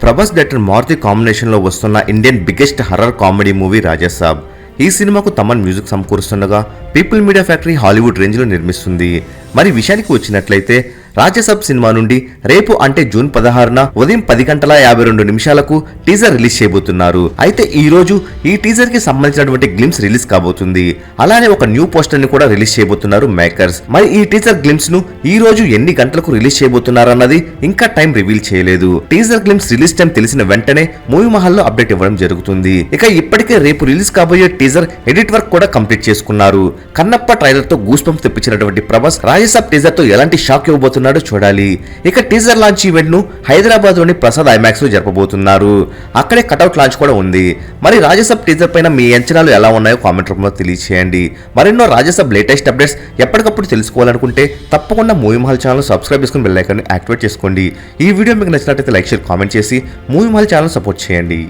Prabhas director Maruti combination లో వస్తున్న Indian biggest horror comedy movie Rajasaab. ఈ సినిమాకు తమన్ మ్యూజిక్ సమకూరుస్తుండగా People Media Factory Hollywood range లో నిర్మిస్తుంది. మరి విషయానికి వచ్చినట్లయితే రాజాసాబ్ సినిమా నుండి రేపు అంటే జూన్ 16న ఉదయం 10:52 టీజర్ రిలీజ్ చేయబోతున్నారు. అయితే ఈ రోజు ఈ టీజర్ కి సంబంధించినటువంటి గ్లిమ్స్ రిలీజ్ కాబోతుంది. అలానే ఒక న్యూ పోస్టర్ ని కూడా రిలీజ్ చేయబోతున్నారు మేకర్స్. మరి ఈ టీజర్ గ్లిమ్స్ ను ఈ రోజు ఎన్ని గంటలకు రిలీజ్ చేయబోతున్నారు అన్నది ఇంకా టైం రివీల్ చేయలేదు. టీజర్ గ్లిమ్స్ రిలీజ్ టైం తెలిసిన వెంటనే మూవీ మహల్ లో అప్డేట్ ఇవ్వడం జరుగుతుంది. ఇక ఇప్పటికే రేపు రిలీజ్ కాబోయే టీజర్ ఎడిట్ వర్క్ కూడా కంప్లీట్ చేసుకున్నారు. కన్నప్ప ట్రైలర్ తో గూస్ బంప్స్ తెప్పించినటువంటి ప్రభాస్ రాజాసాబ్ టీజర్ తో ఎలాంటి షాక్ ఇవ్వబోతున్నారు చూడాలి. ఇక టీజర్ లాంచ్ ఈవెంట్ ను హైదరాబాద్ లోని ప్రసాద్ ఐమాక్స్ లో జరపబోతున్నారు. అక్కడే కటౌట్ లాంచ్ కూడా ఉంది. మరి రాజాసాబ్ టీజర్ పైన మీ అంచనాలు ఎలా ఉన్నాయో కామెంట్ రూపంలో తెలియజేయండి. మరెన్నో రాజాసాబ్ లేటెస్ట్ అప్డేట్స్ ఎప్పటికప్పుడు తెలుసుకోవాలనుకుంటే తప్పకుండా మూవీ మహల్ ఛానల్ సబ్స్క్రైబ్ చేసుకుని బెల్ ఐకాన్ ని యాక్టివేట్ చేసుకోండి. ఈ వీడియో మీకు నచ్చినట్లయితే లైక్ షేర్ కామెంట్ చేసి మూవీ మహల్ ఛానల్ సపోర్ట్ చేయండి.